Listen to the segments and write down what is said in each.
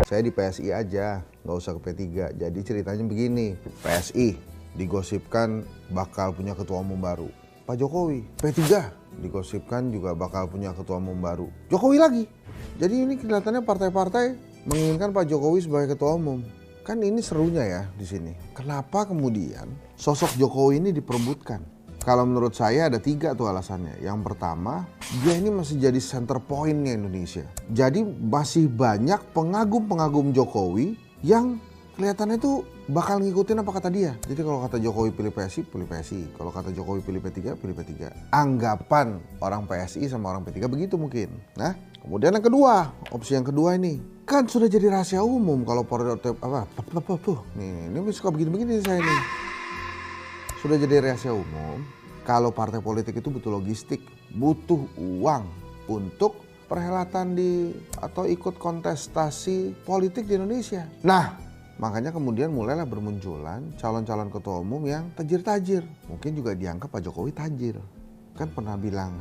Saya di PSI aja, nggak usah ke P3. Jadi ceritanya begini, PSI digosipkan bakal punya ketua umum baru. Pak Jokowi, P3 digosipkan juga bakal punya ketua umum baru. Jokowi lagi. Jadi ini kelihatannya partai-partai menginginkan Pak Jokowi sebagai ketua umum. Kan ini serunya ya di sini. Kenapa kemudian sosok Jokowi ini diperebutkan? Kalau menurut saya ada 3 tuh alasannya. Yang pertama, dia ini masih jadi center point-nya Indonesia. Jadi masih banyak pengagum-pengagum Jokowi yang kelihatannya tuh bakal ngikutin apa kata dia. Jadi kalau kata Jokowi pilih PSI, pilih PSI. Kalau kata Jokowi pilih P3, pilih P3. Anggapan orang PSI sama orang P3 begitu mungkin. Nah, kemudian yang kedua, opsi yang kedua ini. Kan sudah jadi rahasia umum kalau ini suka begini-begini saya nih. Sudah jadi rahasia umum kalau partai politik itu butuh logistik, butuh uang untuk perhelatan atau ikut kontestasi politik di Indonesia. Nah, makanya kemudian mulailah bermunculan calon-calon ketua umum yang tajir-tajir. Mungkin juga dianggap Pak Jokowi tajir. Kan pernah bilang.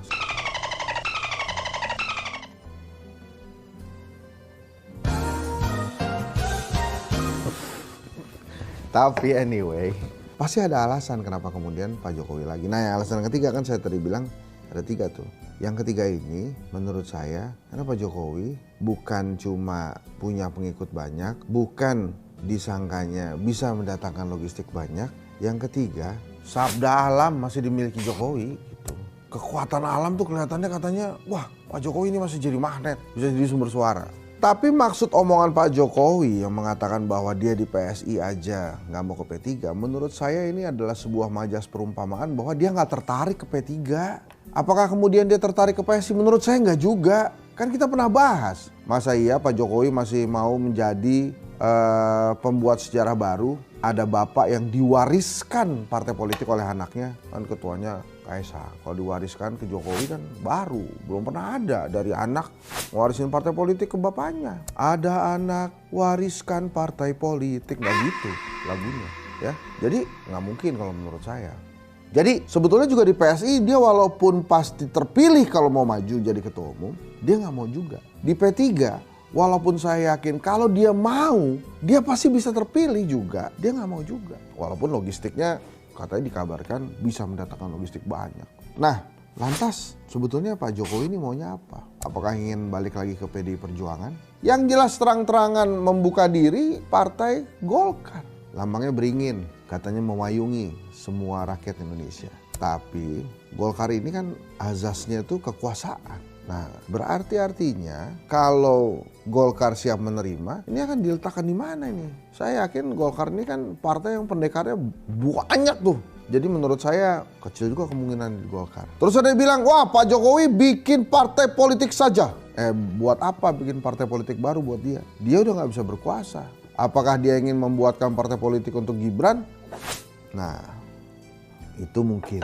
Tapi anyway, pasti ada alasan kenapa kemudian Pak Jokowi lagi. Nah, yang alasan ketiga kan saya tadi bilang ada 3 tuh. Yang ketiga ini menurut saya karena Pak Jokowi bukan cuma punya pengikut banyak, bukan disangkanya bisa mendatangkan logistik banyak. Yang ketiga, sabda alam masih dimiliki Jokowi gitu. Kekuatan alam tuh kelihatannya katanya, wah Pak Jokowi ini masih jadi magnet, bisa jadi sumber suara. Tapi maksud omongan Pak Jokowi yang mengatakan bahwa dia di PSI aja nggak mau ke P3, menurut saya ini adalah sebuah majas perumpamaan bahwa dia nggak tertarik ke P3. Apakah kemudian dia tertarik ke PSI? Menurut saya nggak juga. Kan kita pernah bahas. Masa iya Pak Jokowi masih mau menjadi pembuat sejarah baru? Ada bapak yang diwariskan partai politik oleh anaknya, kan ketuanya Kaisang. Kalau diwariskan ke Jokowi kan baru, belum pernah ada dari anak warisin partai politik ke bapaknya. Ada anak wariskan partai politik, nggak gitu lagunya ya. Jadi nggak mungkin kalau menurut saya. Jadi sebetulnya juga di PSI dia walaupun pasti terpilih kalau mau maju jadi ketua umum, dia nggak mau juga. Di P3 walaupun saya yakin kalau dia mau, dia pasti bisa terpilih juga, dia nggak mau juga. Walaupun logistiknya katanya dikabarkan bisa mendatangkan logistik banyak. Nah, lantas sebetulnya Pak Jokowi ini maunya apa? Apakah ingin balik lagi ke PDI Perjuangan? Yang jelas terang-terangan membuka diri Partai Golkar. Lambangnya beringin, katanya memayungi semua rakyat Indonesia. Tapi Golkar ini kan azasnya itu kekuasaan. Nah, berarti artinya kalau Golkar siap menerima, ini akan diletakkan di mana ini? Saya yakin Golkar ini kan partai yang pendekarnya banyak tuh. Jadi menurut saya kecil juga kemungkinan di Golkar. Terus ada yang bilang, wah Pak Jokowi bikin partai politik saja. Buat apa bikin partai politik baru buat dia? Dia udah gak bisa berkuasa. Apakah dia ingin membuatkan partai politik untuk Gibran? Nah, itu mungkin.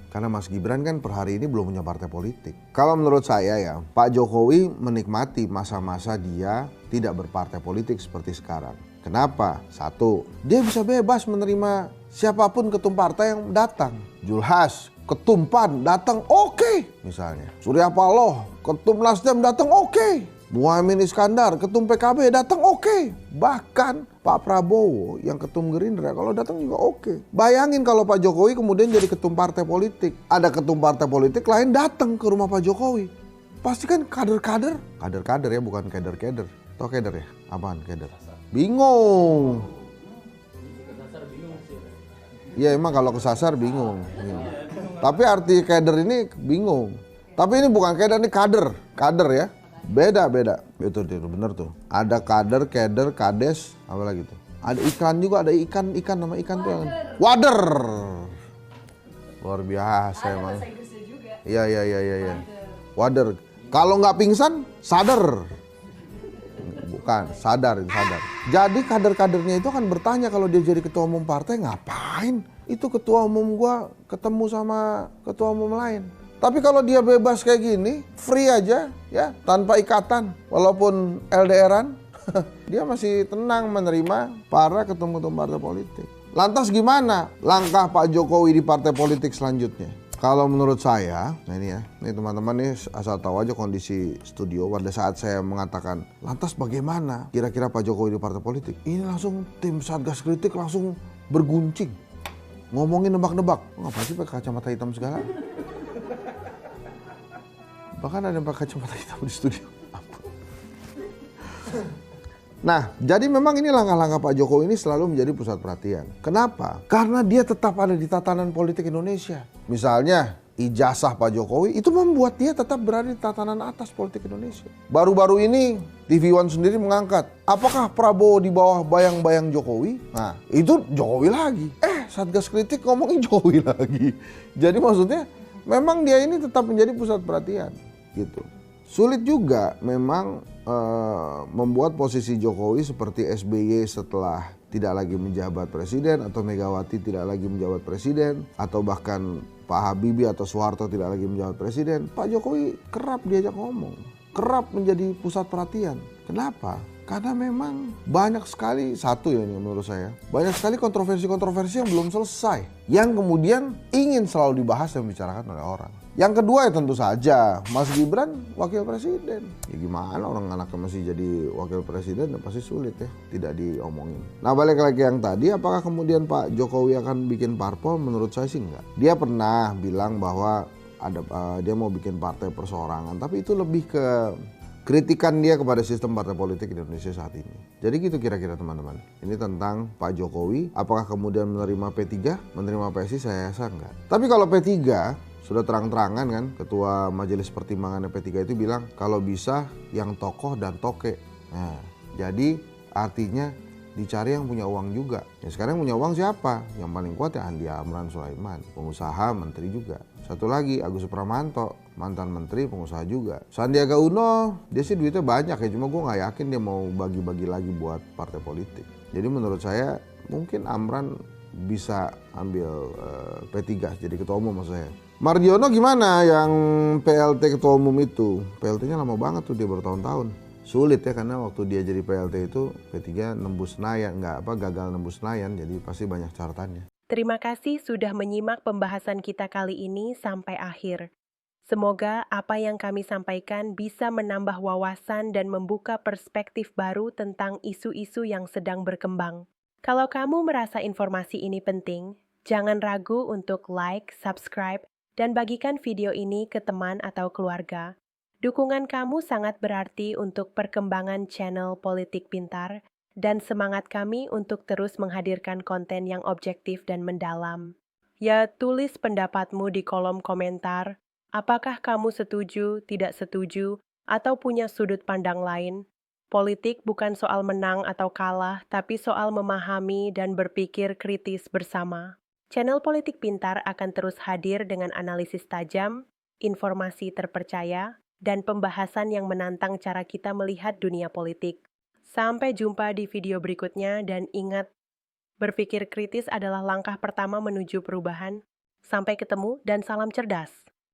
Karena Mas Gibran kan per hari ini belum punya partai politik. Kalau menurut saya ya, Pak Jokowi menikmati masa-masa dia tidak berpartai politik seperti sekarang. Kenapa? 1, dia bisa bebas menerima siapapun ketum partai yang datang. Julhas, ketum PAN datang oke. Misalnya. Surya Paloh, ketum Nasdem datang oke. Muhaimin Iskandar, ketum PKB datang oke. Bahkan Pak Prabowo yang ketum Gerindra kalau datang juga oke. Bayangin kalau Pak Jokowi kemudian jadi ketum partai politik. Ada ketum partai politik lain datang ke rumah Pak Jokowi. Pasti kan kader-kader ya, bukan keder-keder. Tau keder ya? Apaan keder? Bingung. Iya emang kalau kesasar bingung. Tapi arti keder ini bingung. Tapi ini bukan keder, ini kader ya. Beda. Itu bener tuh. Ada kader, keder, kades, apa lagi tuh? Ada iklan juga, ada ikan nama ikan tuh yang wader. Luar biasa emang. Iya. Wader. Kalau nggak pingsan, sadar. Bukan, sadar. Jadi kader-kadernya itu akan bertanya kalau dia jadi ketua umum partai, ngapain? Itu ketua umum gua ketemu sama ketua umum lain. Tapi kalau dia bebas kayak gini, free aja ya, tanpa ikatan, walaupun LDRan, dia masih tenang menerima para ketum-ketum partai politik. Lantas gimana langkah Pak Jokowi di partai politik selanjutnya? Kalau menurut saya, nah ini ya, nih teman-teman nih asal tahu aja kondisi studio pada saat saya mengatakan, lantas bagaimana kira-kira Pak Jokowi di partai politik? Ini langsung tim Satgas Kritik langsung berguncing. Ngomongin nebak-nebak, ngapain sih pakai kacamata hitam segala? Bahkan ada yang pakai kacamata hitam di studio. Ampun. Nah, jadi memang ini langkah-langkah Pak Jokowi ini selalu menjadi pusat perhatian. Kenapa? Karena dia tetap ada di tatanan politik Indonesia. Misalnya, ijazah Pak Jokowi itu membuat dia tetap berada di tatanan atas politik Indonesia. Baru-baru ini TV One sendiri mengangkat, apakah Prabowo di bawah bayang-bayang Jokowi? Nah, itu Jokowi lagi. Satgas Kritik ngomongin Jokowi lagi. Jadi maksudnya memang dia ini tetap menjadi pusat perhatian gitu. Sulit juga memang membuat posisi Jokowi seperti SBY setelah tidak lagi menjabat presiden, atau Megawati tidak lagi menjabat presiden, atau bahkan Pak Habibie atau Soeharto tidak lagi menjabat presiden. Pak Jokowi kerap diajak ngomong, kerap menjadi pusat perhatian. Kenapa? Karena memang banyak sekali, satu ya ini menurut saya, banyak sekali kontroversi-kontroversi yang belum selesai, yang kemudian ingin selalu dibahas dan dibicarakan oleh orang. Yang kedua ya tentu saja, Mas Gibran wakil presiden. Ya gimana orang anaknya masih jadi wakil presiden, ya pasti sulit ya, tidak diomongin. Nah balik lagi yang tadi, apakah kemudian Pak Jokowi akan bikin parpol? Menurut saya sih enggak. Dia pernah bilang bahwa dia mau bikin partai perseorangan, tapi itu lebih ke kritikan dia kepada sistem partai politik di Indonesia saat ini. Jadi gitu kira-kira teman-teman. Ini tentang Pak Jokowi, apakah kemudian menerima P3, menerima PSI, saya rasa enggak. Tapi kalau P3, sudah terang-terangan kan, Ketua Majelis Pertimbangan P3 itu bilang kalau bisa yang tokoh dan toke. Nah, jadi artinya dicari yang punya uang juga. Ya sekarang punya uang siapa? Yang paling kuat ya Andi Amran Sulaiman, pengusaha, menteri juga. Satu lagi Agus Pramanto, mantan menteri, pengusaha juga. Sandiaga Uno, dia sih duitnya banyak ya, cuma gue nggak yakin dia mau bagi-bagi lagi buat partai politik. Jadi menurut saya mungkin Amran bisa ambil P3 jadi ketua umum maksud saya. Mardiono gimana yang PLT ketua umum itu? PLT-nya lama banget tuh, dia bertahun-tahun. Sulit ya karena waktu dia jadi PLT itu P3 nembus Senayan, gagal nembus Senayan, jadi pasti banyak catatannya. Terima kasih sudah menyimak pembahasan kita kali ini sampai akhir. Semoga apa yang kami sampaikan bisa menambah wawasan dan membuka perspektif baru tentang isu-isu yang sedang berkembang. Kalau kamu merasa informasi ini penting, jangan ragu untuk like, subscribe, dan bagikan video ini ke teman atau keluarga. Dukungan kamu sangat berarti untuk perkembangan channel Politik Pintar dan semangat kami untuk terus menghadirkan konten yang objektif dan mendalam. Ya, tulis pendapatmu di kolom komentar. Apakah kamu setuju, tidak setuju, atau punya sudut pandang lain? Politik bukan soal menang atau kalah, tapi soal memahami dan berpikir kritis bersama. Channel Politik Pintar akan terus hadir dengan analisis tajam, informasi terpercaya, dan pembahasan yang menantang cara kita melihat dunia politik. Sampai jumpa di video berikutnya dan ingat, berpikir kritis adalah langkah pertama menuju perubahan. Sampai ketemu dan salam cerdas.